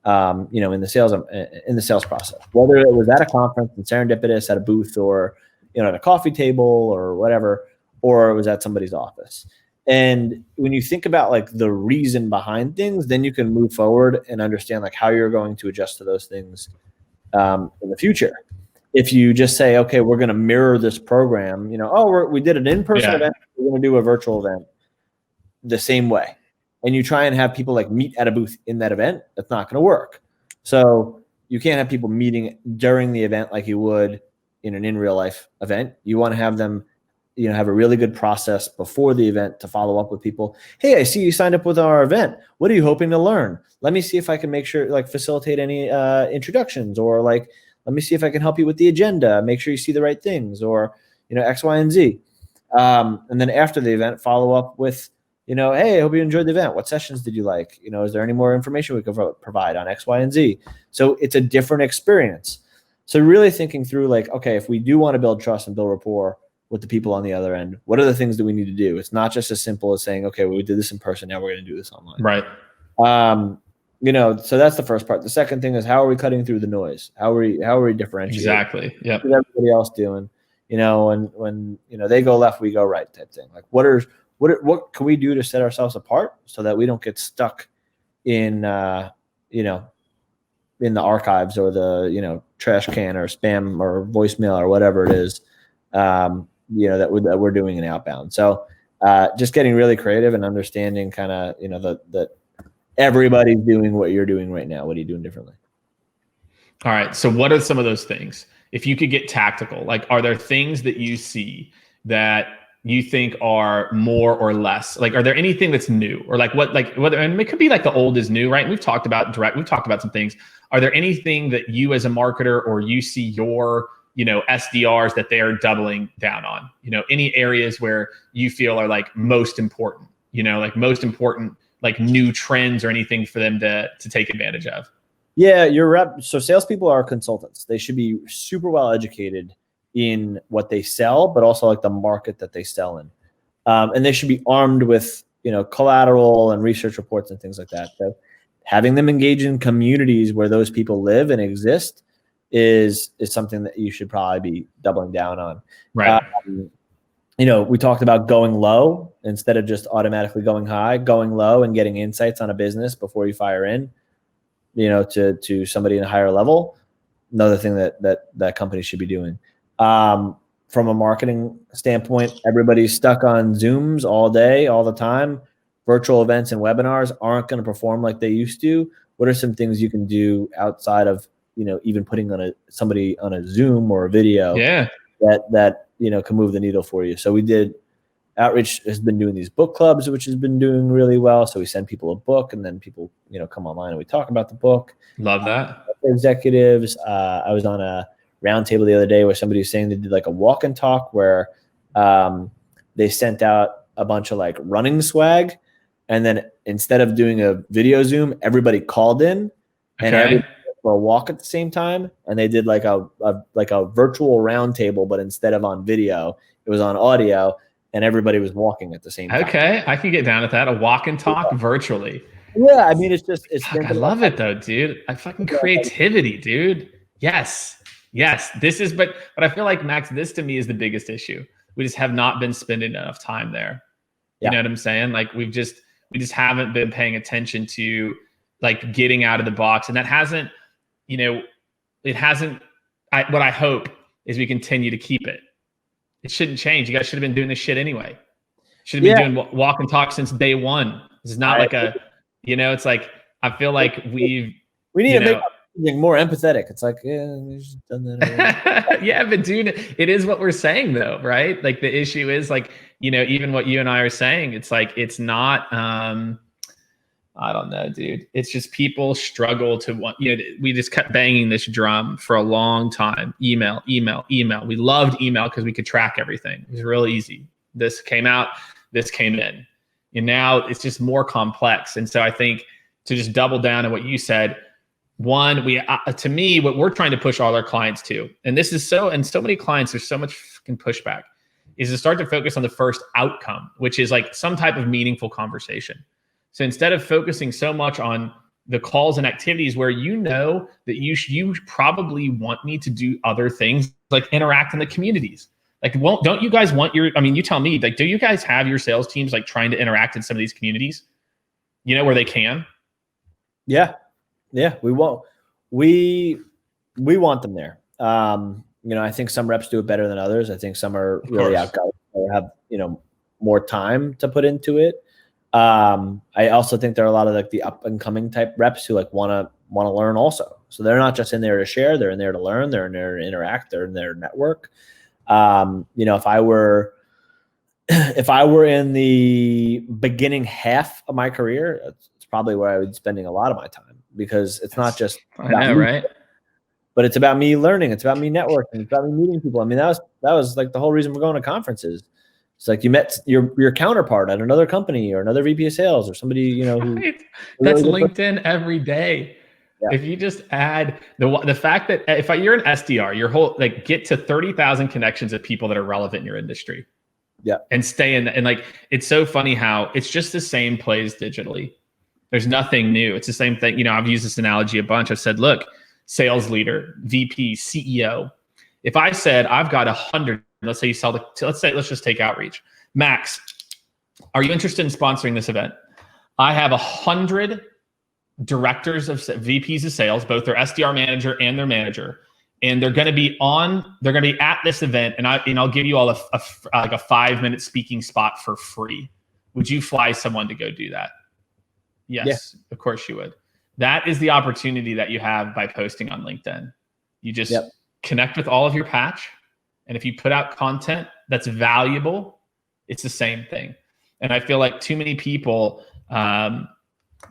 In the sales process, whether it was at a conference and serendipitous at a booth or at a coffee table or whatever, or it was at somebody's office. And when you think about like the reason behind things, then you can move forward and understand like how you're going to adjust to those things in the future. If you just say, okay, we're going to mirror this program, we did an in-person event, we're going to do a virtual event the same way. And you try and have people like meet at a booth in that event, that's not going to work. So you can't have people meeting during the event like you would in real life event. You want to have them have a really good process before the event to follow up with people. Hey, I see you signed up with our event. What are you hoping to learn? Let me see if I can make sure, like, facilitate any introductions, or like, let me see if I can help you with the agenda. Make sure you see the right things, or, X, Y, and Z. And then after the event, follow up with, hey, I hope you enjoyed the event. What sessions did you like? Is there any more information we can provide on X, Y, and Z? So it's a different experience. So really thinking through like, okay, if we do want to build trust and build rapport with the people on the other end, what are the things that we need to do? It's not just as simple as saying, okay, well, we did this in person, now we're going to do this online. Right. So that's the first part. The second thing is, how are we cutting through the noise? How are we differentiating? Exactly. Yeah. What is everybody else doing? When they go left, we go right type thing. Like what can we do to set ourselves apart so that we don't get stuck in in the archives or the trash can or spam or voicemail or whatever it is that we're doing in outbound. So just getting really creative and understanding kind of that everybody's doing what you're doing right now. What are you doing differently? All right. So what are some of those things? If you could get tactical, like, are there things that you see that you think are more or less? Like, are there anything that's new, or like whether, and it could be like the old is new, right? We've talked about some things. Are there anything that you as a marketer, or you see your, SDRs that they're doubling down on, any areas where you feel are like most important, like new trends or anything for them to take advantage of? Yeah, you're right. So salespeople are consultants. They should be super well educated in what they sell, but also like the market that they sell in. And they should be armed with, collateral and research reports and things like that. So having them engage in communities where those people live and exist is something that you should probably be doubling down on. Right. We talked about going low instead of just automatically going high, going low and getting insights on a business before you fire in, to somebody in a higher level. Another thing that companies should be doing. From a marketing standpoint, everybody's stuck on Zooms all day, all the time. Virtual events and webinars aren't going to perform like they used to. What are some things you can do outside of, even putting on somebody on a Zoom or a video that can move the needle for you? So we did Outreach has been doing these book clubs, which has been doing really well. So we send people a book, and then people, come online and we talk about the book. Love that. Executives. I was on a roundtable the other day where somebody was saying they did like a walk and talk where they sent out a bunch of like running swag, and then instead of doing a video Zoom, everybody called in and everybody went for a walk at the same time, and they did like a virtual roundtable, but instead of on video, it was on audio. And everybody was walking at the same time. Okay, I can get down with that. A walk and talk virtually. Yeah, I mean, it's I love it though, dude. I fucking creativity, dude. Yes. This is, but I feel like, Max, this to me is the biggest issue. We just have not been spending enough time there. You know what I'm saying? Like we just haven't been paying attention to like getting out of the box, and that hasn't, what I hope is we continue to keep it. It shouldn't change. You guys should have been doing this shit anyway. Should have been doing walk and talk since day one. This is not like it's like, I feel like we need to make more empathetic. It's like, yeah, we've just done that already. Yeah, but dude, it is what we're saying though, right? Like the issue is like, even what you and I are saying, it's like, it's not, I don't know, dude. It's just people struggle to want, we just kept banging this drum for a long time. Email, email, email. We loved email because we could track everything. It was real easy. This came out, this came in. And now it's just more complex. And so I think to just double down on what you said, one, to me, what we're trying to push all our clients to, and this is so many clients, there's so much fucking pushback, is to start to focus on the first outcome, which is like some type of meaningful conversation. So instead of focusing so much on the calls and activities where that you probably want me to do other things like interact in the communities. Like, don't you guys want you tell me, like, do you guys have your sales teams like trying to interact in some of these communities, where they can? Yeah. Yeah. We want them there. I think some reps do it better than others. I think some are really outgoing or have, more time to put into it. I also think there are a lot of like the up and coming type reps who like want to learn also. So they're not just in there to share, they're in there to learn, they're in there to interact, they're in their network. If I were in the beginning half of my career, it's probably where I would be spending a lot of my time, because it's not just right? But it's about me learning, it's about me networking, it's about me meeting people. I mean, that was like the whole reason we're going to conferences. It's like you met your counterpart at another company or another VP of sales or somebody, Right. That's LinkedIn every day. Yeah. If you just add the fact that if you're an SDR, your whole get to 30,000 connections of people that are relevant in your industry. Yeah. And stay in and it's so funny how it's just the same plays digitally. There's nothing new. It's the same thing. I've used this analogy a bunch. I've said, look, sales leader, VP, CEO. If I said I've got 100, let's say let's just take outreach. Max, are you interested in sponsoring this event? I have 100 directors of VPs of sales, both their SDR manager and their manager, and they're going to be at this event, and I'll give you all a 5-minute speaking spot for free. Would you fly someone to go do that? Yes, yeah. Of course you would. That is the opportunity that you have by posting on LinkedIn. You just connect with all of your patch. And if you put out content that's valuable, it's the same thing. And I feel like too many people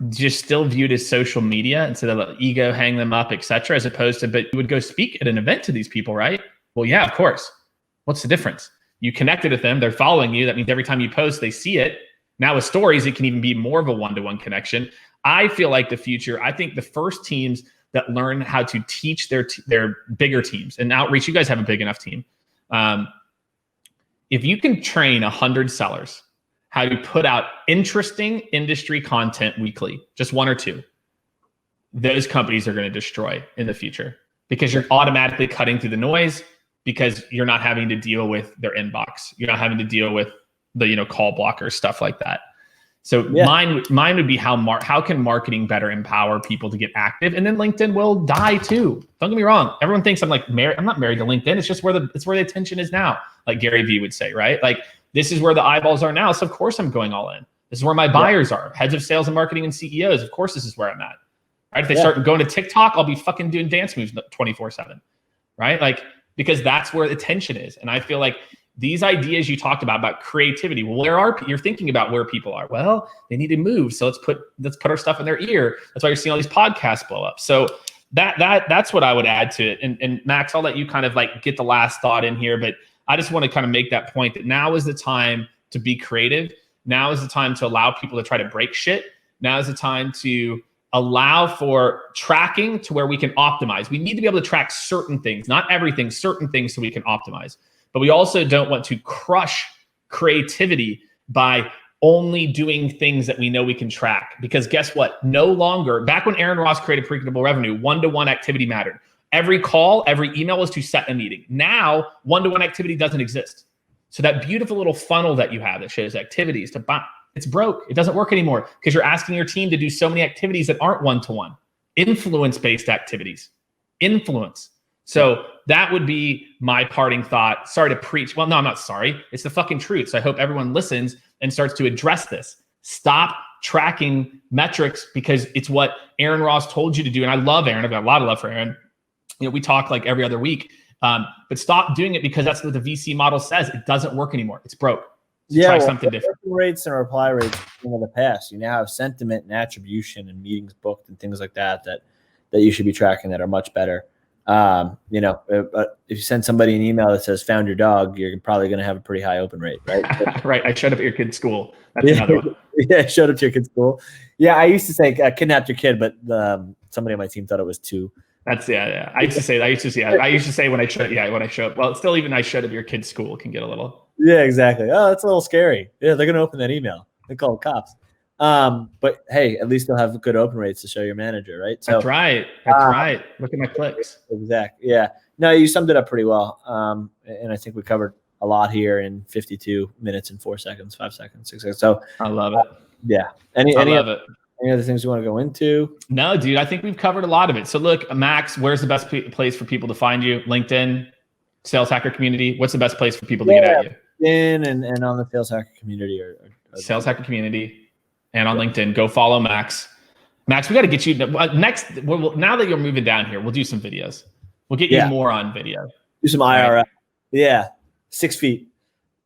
just still viewed as social media, and so they let ego hang them up, et cetera, as opposed to, but you would go speak at an event to these people, right? Well, yeah, of course. What's the difference? You connected with them. They're following you. That means every time you post, they see it. Now with stories, it can even be more of a one-to-one connection. I feel like the future, I think the first teams that learn how to teach their bigger teams and outreach, you guys have a big enough team. If you can train 100 sellers how to put out interesting industry content weekly, just one or two, those companies are going to destroy in the future, because you're automatically cutting through the noise, because you're not having to deal with their inbox. You're not having to deal with the call blockers, stuff like that. So mine would be how can marketing better empower people to get active? And then LinkedIn will die too. Don't get me wrong. Everyone thinks I'm like married. I'm not married to LinkedIn. It's just where the attention is now. Like Gary Vee would say, right? Like this is where the eyeballs are now. So of course I'm going all in. This is where my buyers are. Heads of sales and marketing and CEOs. Of course this is where I'm at. Right? If they start going to TikTok, I'll be fucking doing dance moves 24/7. Right? Like, because that's where the attention is. And I feel like these ideas you talked about creativity. Well, you're thinking about where people are. Well, they need to move. So let's put our stuff in their ear. That's why you're seeing all these podcasts blow up. So that's what I would add to it. And Max, I'll let you kind of like get the last thought in here, but I just want to kind of make that point that now is the time to be creative. Now is the time to allow people to try to break shit. Now is the time to allow for tracking to where we can optimize. We need to be able to track certain things, not everything, certain things, so we can optimize. But we also don't want to crush creativity by only doing things that we know we can track. Because guess what? No longer, back when Aaron Ross created predictable revenue, one-to-one activity mattered. Every call, every email was to set a meeting. Now, one-to-one activity doesn't exist. So that beautiful little funnel that you have that shows activities to buy, it's broke. It doesn't work anymore because you're asking your team to do so many activities that aren't one-to-one. Influence-based activities. Influence. So that would be my parting thought. Sorry to preach. Well, no, I'm not sorry. It's the fucking truth. So I hope everyone listens and starts to address this. Stop tracking metrics because it's what Aaron Ross told you to do. And I love Aaron. I've got a lot of love for Aaron. We talk like every other week, but stop doing it because that's what the VC model says. It doesn't work anymore. It's broke. So try something different. Rates and reply rates in the past. You now have sentiment and attribution and meetings booked and things like that you should be tracking that are much better. If you send somebody an email that says "found your dog," you're probably going to have a pretty high open rate, right? Right. I showed up at your kid's school. That's another one. Yeah, I showed up to your kid's school. Yeah, I used to say kidnapped your kid, but somebody on my team thought it was two. That's yeah. I used to say when I show up. Well, it's still even I showed up at your kid's school can get a little. Yeah, exactly. Oh, that's a little scary. Yeah, they're going to open that email. They call the cops. But hey, at least they'll have good open rates to show your manager, right? So that's right. That's right. Look at my clicks. Exactly. Yeah. No, you summed it up pretty well. And I think we covered a lot here in 52 minutes and 4 seconds, 5 seconds, 6 seconds. So I love it. Yeah. Any other things you want to go into? No, dude, I think we've covered a lot of it. So look, Max, where's the best place for people to find you? LinkedIn, Sales Hacker Community. What's the best place for people to get at you? And on the Sales Hacker Community or Sales Hacker Community. And on LinkedIn, go follow Max. Max, we got to get you next. Now that you're moving down here, we'll do some videos. We'll get you more on video. Do some IRL. Right? Yeah, 6 feet.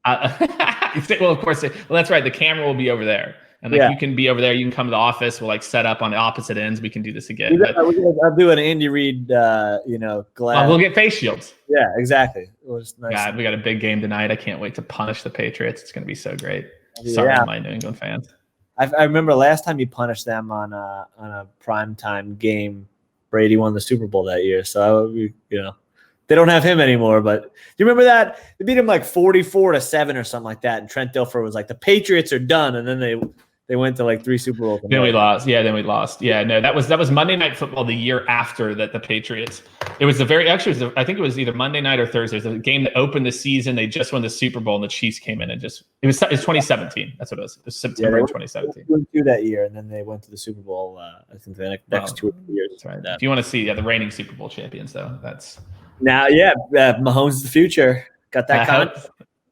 Well, of course. Well, that's right. The camera will be over there, and you can be over there. You can come to the office. We'll set up on the opposite ends. We can do this again. I'll do an Andy Reid, glass. We'll get face shields. Yeah, exactly. It was nice. God, we got a big game tonight. I can't wait to punish the Patriots. It's going to be so great. Sorry, my New England fans. I remember last time you punished them on a primetime game, Brady won the Super Bowl that year. So, they don't have him anymore. But do you remember that? They beat him 44-7 or something like that. And Trent Dilfer was like, the Patriots are done. And then they went to 3 Super Bowls. Then we lost. Yeah, then we lost. Yeah, no, that was Monday Night Football the year after that the Patriots. It was I think it was either Monday night or Thursday. It was the game that opened the season. They just won the Super Bowl and the Chiefs came in and it was 2017. That's what it was. It was September 2017. They went through that year and then they went to the Super Bowl. I think the next 2 or 3 years. That's right. If you want to see the reigning Super Bowl champions, though, that's now. Yeah, Mahomes is the future. Got that.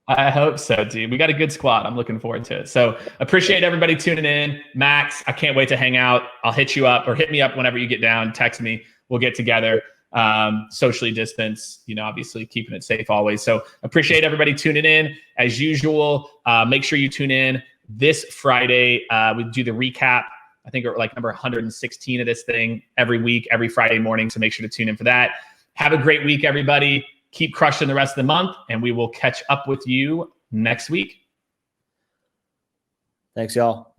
I hope so, dude. We got a good squad. I'm looking forward to it. So appreciate everybody tuning in. Max, I can't wait to hang out. I'll hit you up or hit me up whenever you get down. Text me. We'll get together. Socially distance, obviously keeping it safe always. So appreciate everybody tuning in. As usual, make sure you tune in this Friday. We do the recap. I think we're number 116 of this thing every week, every Friday morning. So make sure to tune in for that. Have a great week, everybody. Keep crushing the rest of the month, and we will catch up with you next week. Thanks, y'all.